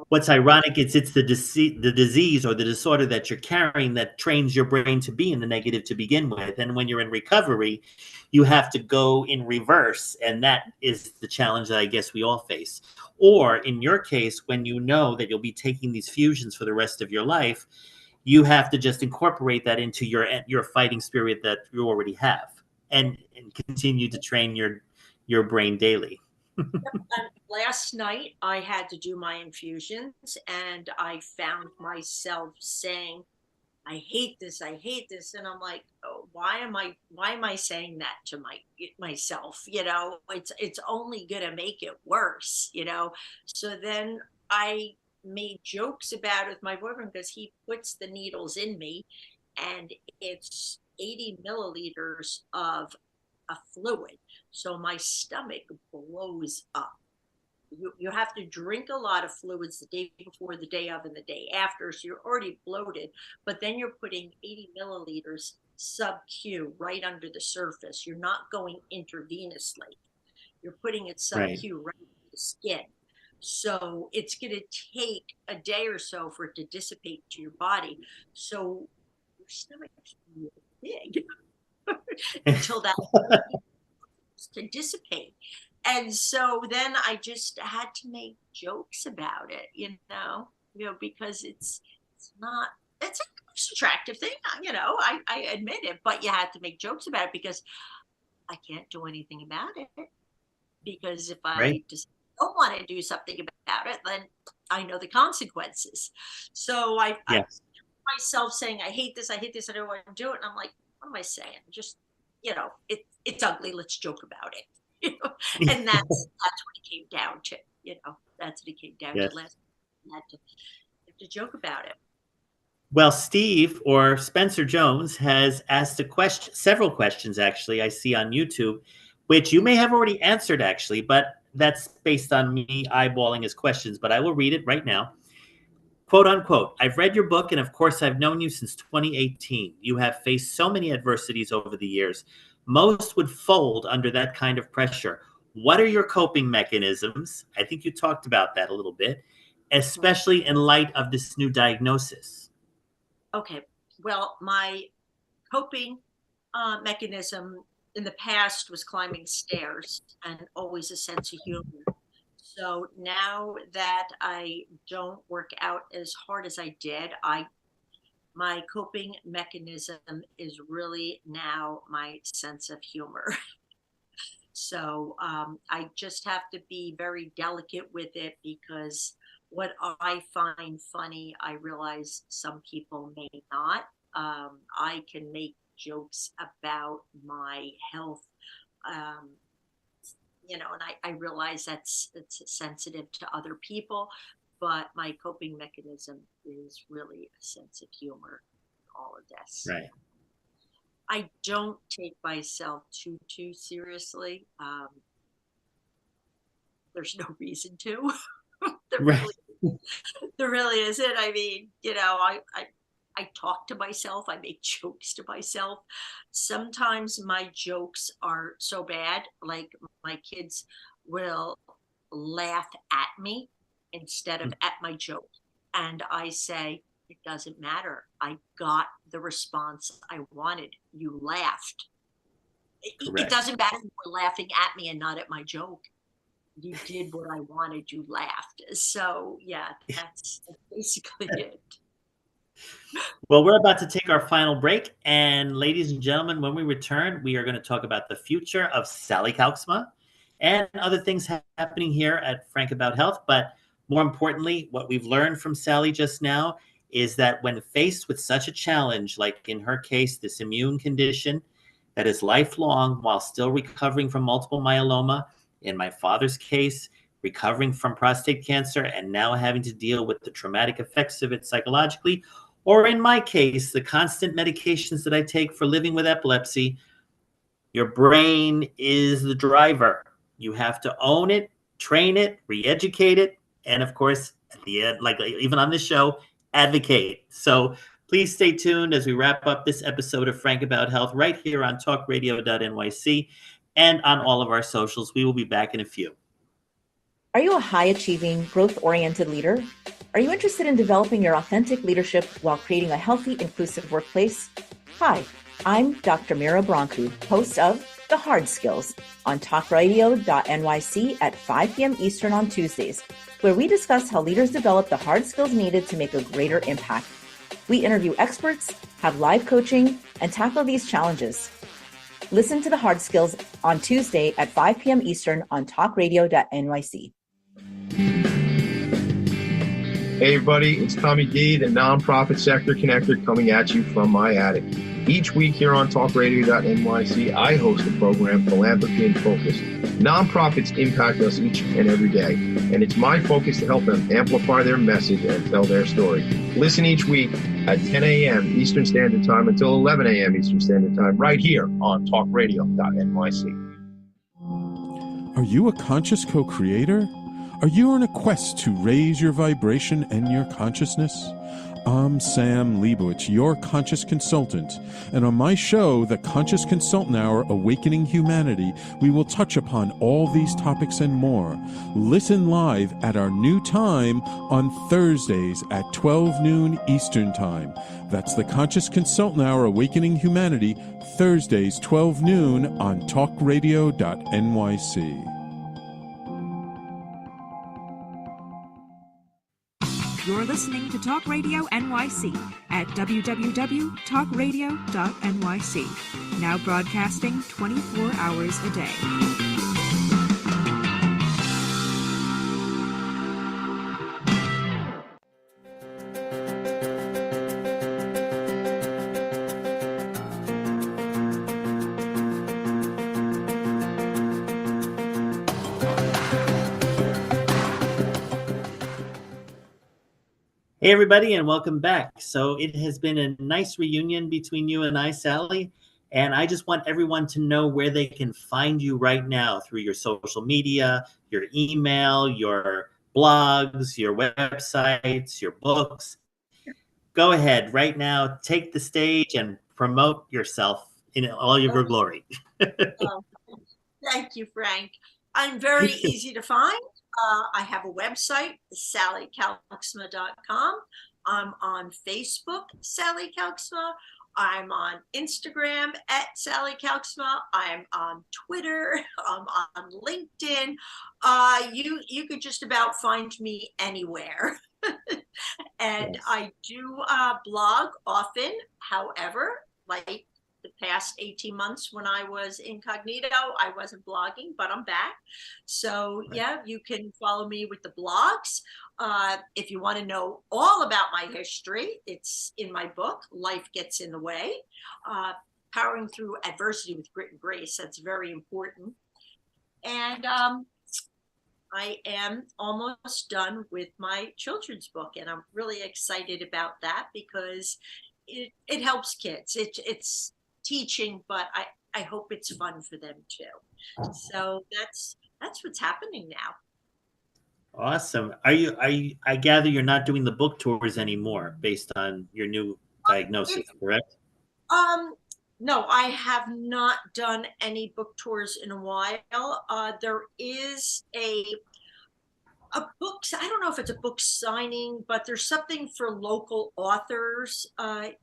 [SPEAKER 1] What's ironic is it's the disease or the disorder that you're carrying that trains your brain to be in the negative to begin with. And when you're in recovery, you have to go in reverse. And that is the challenge that I guess we all face. Or in your case, when you know that you'll be taking these fusions for the rest of your life, you have to just incorporate that into your fighting spirit that you already have, and continue to train your brain daily.
[SPEAKER 2] Last night I had to do my infusions, and I found myself saying, I hate this, and I'm like, oh, why am I saying that to myself? It's only gonna make it worse. So then I made jokes about it with my boyfriend, because he puts the needles in me, and it's 80 milliliters of a fluid, so my stomach blows up. You have to drink a lot of fluids the day before, the day of, and the day after, so you're already bloated, but then you're putting 80 milliliters sub-Q right under the surface. You're not going intravenously. You're putting it sub-Q right under the skin. So it's going to take a day or so for it to dissipate to your body. So your stomach's really big until that to dissipate. And so then I just had to make jokes about it, because it's a attractive thing, I admit it, but you had to make jokes about it, because I can't do anything about it. Because if I just don't want to do something about it, then I know the consequences. So I myself saying, I hate this, I don't want to do it. And I'm like, what am I saying? Just, it's ugly. Let's joke about it. And that's what it came down to. That's what it came down to. Last, I had to joke about it.
[SPEAKER 1] Well, Steve or Spencer Jones has asked several questions, actually, I see on YouTube, which you may have already answered, actually, but that's based on me eyeballing his questions, but I will read it right now. Quote unquote, I've read your book, and of course I've known you since 2018. You have faced so many adversities over the years. Most would fold under that kind of pressure. What are your coping mechanisms? I think you talked about that a little bit, especially in light of this new diagnosis.
[SPEAKER 2] Okay, well, my coping mechanism in the past was climbing stairs, and always a sense of humor. So now that I don't work out as hard as I did, my coping mechanism is really now my sense of humor. So I just have to be very delicate with it, because what I find funny, I realize some people may not. I can make jokes about my health, and I realize it's sensitive to other people, but my coping mechanism is really a sense of humor in all of this.
[SPEAKER 1] Right.
[SPEAKER 2] I don't take myself too seriously. There's no reason to. There really isn't. I mean, I talk to myself. I make jokes to myself. Sometimes my jokes are so bad, like my kids will laugh at me instead of at my joke. And I say, It doesn't matter. I got the response I wanted. You laughed. It doesn't matter if you were laughing at me and not at my joke. You did what I wanted. You laughed. So yeah, that's basically it.
[SPEAKER 1] Well, we're about to take our final break. And ladies and gentlemen, when we return, we are going to talk about the future of Sally Kalksma and other things happening here at Frank About Health. But more importantly, what we've learned from Sally just now is that when faced with such a challenge, like in her case, this immune condition that is lifelong while still recovering from multiple myeloma, in my father's case, recovering from prostate cancer and now having to deal with the traumatic effects of it psychologically, or in my case, the constant medications that I take for living with epilepsy, your brain is the driver. You have to own it, train it, re-educate it, and of course, at the end, like even on this show, advocate. So please stay tuned as we wrap up this episode of Frank About Health right here on talkradio.nyc and on all of our socials. We will be back in a few.
[SPEAKER 4] Are you a high-achieving, growth-oriented leader? Are you interested in developing your authentic leadership while creating a healthy, inclusive workplace? Hi, I'm Dr. Mira Brancu, host of The Hard Skills on talkradio.nyc at 5 p.m. Eastern on Tuesdays, where we discuss how leaders develop the hard skills needed to make a greater impact. We interview experts, have live coaching, and tackle these challenges. Listen to The Hard Skills on Tuesday at 5 p.m. Eastern on talkradio.nyc.
[SPEAKER 7] Hey everybody, it's Tommy D, the nonprofit sector connector, coming at you from my attic. Each week here on talkradio.nyc, I host the program Philanthropy in Focus. Nonprofits impact us each and every day, and it's my focus to help them amplify their message and tell their story. Listen each week at 10 a.m. Eastern Standard Time until 11 a.m. Eastern Standard Time, right here on talkradio.nyc.
[SPEAKER 3] Are you a conscious co-creator? Are you on a quest to raise your vibration and your consciousness? I'm Sam Leibowitz, your conscious consultant, and on my show, The Conscious Consultant Hour, Awakening Humanity, we will touch upon all these topics and more. Listen live at our new time on Thursdays at 12 noon Eastern Time. That's The Conscious Consultant Hour, Awakening Humanity, Thursdays, 12 noon on talkradio.nyc.
[SPEAKER 8] You're listening to Talk Radio NYC at www.talkradio.nyc. Now broadcasting 24 hours a day.
[SPEAKER 1] Hey, everybody, and welcome back. So it has been a nice reunion between you and I, Sally, and I just want everyone to know where they can find you right now through your social media, your email, your blogs, your websites, your books. Go ahead right now, take the stage and promote yourself in all of your glory.
[SPEAKER 2] Thank you, Frank. I'm very easy to find. I have a website, sallykalksma.com. I'm on Facebook, Sally Kalksma. I'm on Instagram at Sally Kalksma. I'm on Twitter. I'm on LinkedIn. You could just about find me anywhere. And yes. I do blog often. However, like the past 18 months when I was incognito, I wasn't blogging, but I'm back. So yeah, you can follow me with the blogs. If you want to know all about my history, it's in my book, Life Gets in the Way, Powering Through Adversity with Grit and Grace. That's very important. And I am almost done with my children's book, and I'm really excited about that because it helps kids. It's teaching, but I hope it's fun for them too. So that's what's happening now.
[SPEAKER 1] Awesome. I gather you're not doing the book tours anymore based on your new diagnosis, correct?
[SPEAKER 2] No, I have not done any book tours in a while. There is a book, I don't know if it's a book signing, but there's something for local authors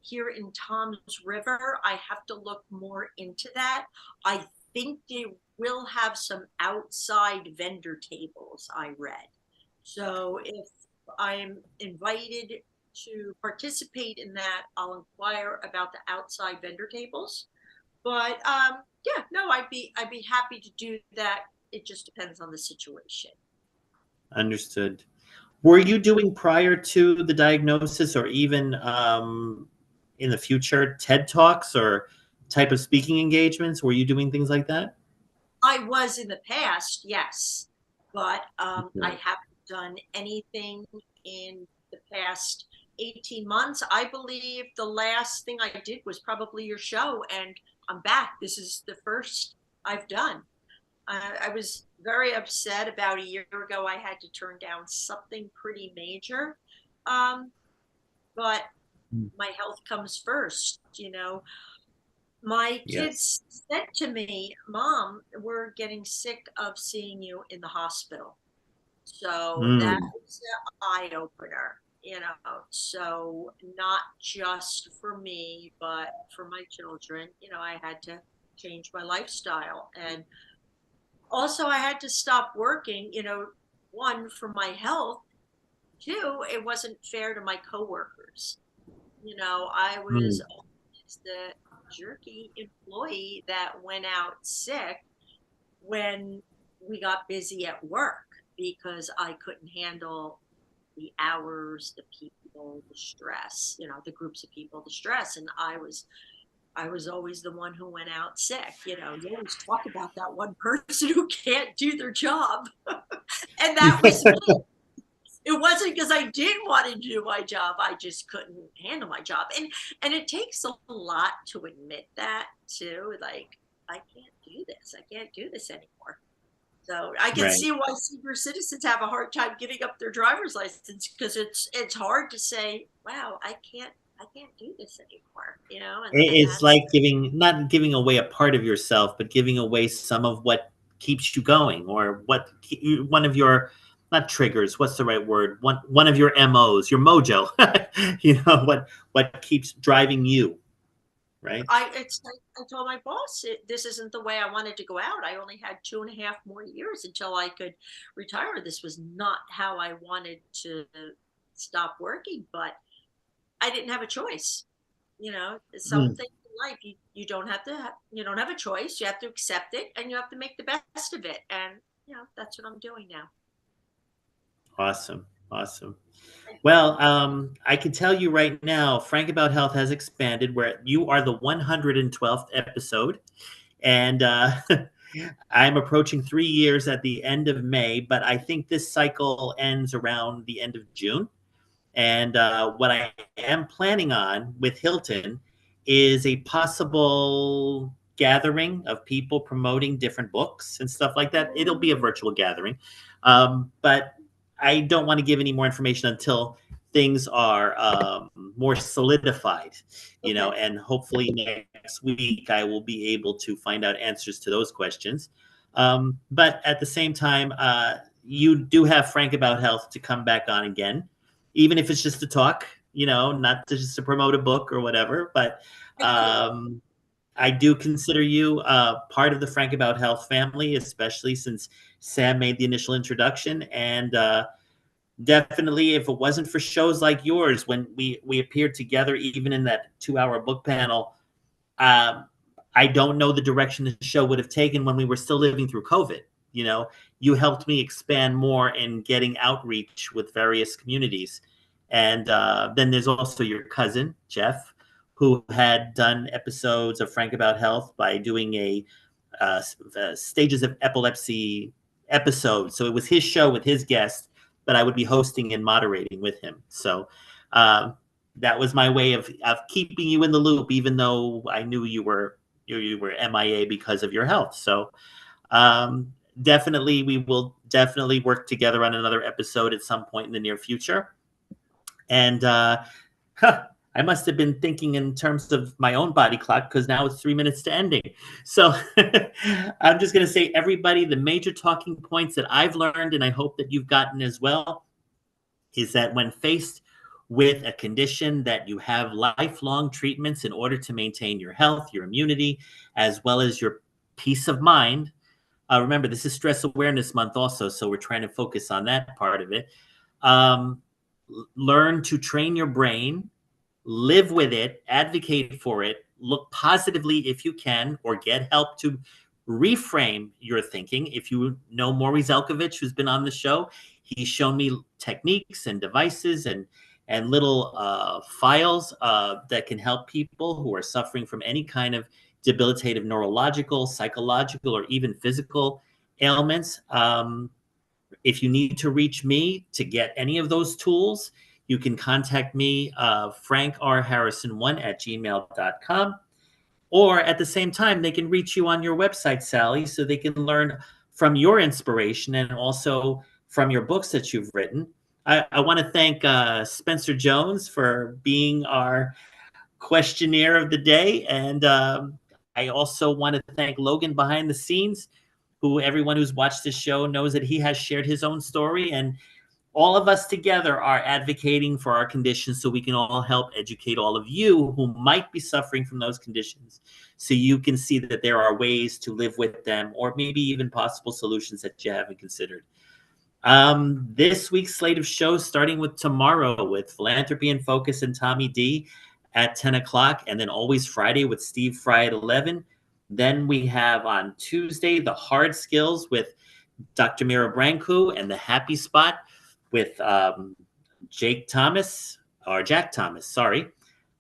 [SPEAKER 2] here in Tom's River. I have to look more into that. I think they will have some outside vendor tables, I read. So if I'm invited to participate in that, I'll inquire about the outside vendor tables. But yeah, no, I'd be happy to do that. It just depends on the situation.
[SPEAKER 1] Understood. Were you doing prior to the diagnosis, or even in the future, TED Talks or type of speaking engagements? Were you doing things like that?
[SPEAKER 2] I was in the past, yes, but I haven't done anything in the past 18 months. I believe the last thing I did was probably your show, and I'm back. This is the first I've done. I was very upset about a year ago. I had to turn down something pretty major. But my health comes first, you know. My kids said to me, Mom, we're getting sick of seeing you in the hospital. So that was an eye opener, you know. So not just for me, but for my children, you know, I had to change my lifestyle. And also I had to stop working, you know, one, for my health. Two, it wasn't fair to my coworkers. You know, I was always the jerky employee that went out sick when we got busy at work because I couldn't handle the hours, the people, the stress, you know, the groups of people, the stress. And I was always the one who went out sick. You know, you always talk about that one person who can't do their job. And that was me. It wasn't because I didn't want to do my job. I just couldn't handle my job. And it takes a lot to admit that too. Like, I can't do this. I can't do this anymore. So I can see why senior citizens have a hard time giving up their driver's license, because it's hard to say, wow, I can't do this anymore, you know. And
[SPEAKER 1] It's like not giving away a part of yourself, but giving away some of what keeps you going, or one of your, not triggers, what's the right word? One of your MOs, your mojo, you know, what keeps driving you, right?
[SPEAKER 2] I told my boss, this isn't the way I wanted to go out. I only had 2.5 more years until I could retire. This was not how I wanted to stop working, but I didn't have a choice. You know, some things in life you don't have a choice. You have to accept it, and you have to make the best of it. And you know, that's what I'm doing now.
[SPEAKER 1] Awesome. Well, I can tell you right now, Frank About Health has expanded, where you are the 112th episode, and I'm approaching 3 years at the end of May, but I think this cycle ends around the end of June. And what I am planning on with Hilton is a possible gathering of people promoting different books and stuff like that. It'll be a virtual gathering, but I don't want to give any more information until things are more solidified, you know, and hopefully next week I will be able to find out answers to those questions. But at the same time, you do have Frank About Health to come back on again, even if it's just to talk, you know, not just to promote a book or whatever. But I do consider you part of the Frank About Health family, especially since Sam made the initial introduction. And definitely, if it wasn't for shows like yours, when we appeared together, even in that 2-hour book panel, I don't know the direction the show would have taken when we were still living through COVID. You know, you helped me expand more in getting outreach with various communities. And then there's also your cousin, Jeff, who had done episodes of Frank About Health by doing a stages of epilepsy episode. So it was his show with his guest, but I would be hosting and moderating with him. So that was my way of keeping you in the loop, even though I knew you were MIA because of your health. So definitely, we will definitely work together on another episode at some point in the near future. And I must have been thinking in terms of my own body clock, because now it's 3 minutes to ending. So I'm just going to say, everybody, the major talking points that I've learned, and I hope that you've gotten as well, is that when faced with a condition, that you have lifelong treatments in order to maintain your health, your immunity, as well as your peace of mind. Remember, this is Stress Awareness Month also, so we're trying to focus on that part of it. Learn to train your brain, live with it, advocate for it, look positively if you can, or get help to reframe your thinking. If you know Maury Zelkovich, who's been on the show, he's shown me techniques and devices and little files that can help people who are suffering from any kind of debilitative neurological, psychological, or even physical ailments. If you need to reach me to get any of those tools, you can contact me, frankrharrison1@gmail.com. Or at the same time, they can reach you on your website, Sally, so they can learn from your inspiration and also from your books that you've written. I want to thank Spencer Jones for being our questionnaire of the day. And I also want to thank Logan behind the scenes, who everyone who's watched this show knows that he has shared his own story. And all of us together are advocating for our conditions so we can all help educate all of you who might be suffering from those conditions, so you can see that there are ways to live with them, or maybe even possible solutions that you haven't considered. This week's slate of shows, starting with tomorrow with Philanthropy in Focus and Tommy D at 10 o'clock, and then always Friday with Steve Fry at 11. Then we have on Tuesday the Hard Skills with Dr. Mira Brancu, and the Happy Spot with Jack Thomas, sorry.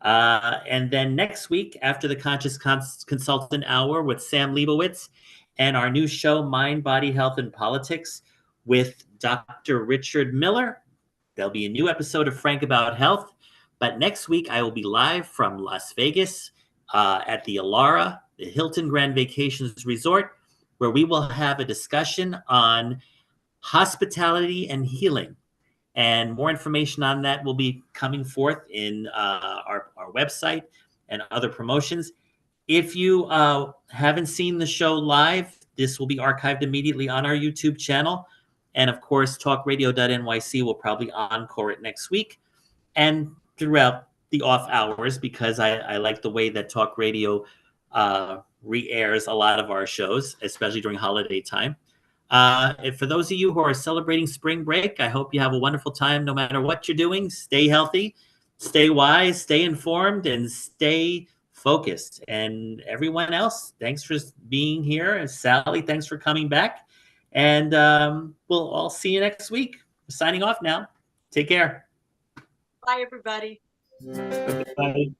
[SPEAKER 1] And then next week, after the Conscious Consultant Hour with Sam Leibowitz, and our new show, Mind, Body, Health, and Politics with Dr. Richard Miller. There'll be a new episode of Frank About Health. But next week, I will be live from Las Vegas at the Alara, the Hilton Grand Vacations Resort, where we will have a discussion on hospitality and healing. And more information on that will be coming forth in our website and other promotions. If you haven't seen the show live, this will be archived immediately on our YouTube channel. And of course, talkradio.nyc will probably encore it next week and throughout the off hours, because I like the way that Talk Radio re-airs a lot of our shows, especially during holiday time. For those of you who are celebrating spring break, I hope you have a wonderful time no matter what you're doing. Stay healthy, stay wise, stay informed, and stay focused. And everyone else, thanks for being here. And Sally, thanks for coming back. And we'll all see you next week. Signing off now. Take care.
[SPEAKER 2] Bye, everybody.
[SPEAKER 1] Bye.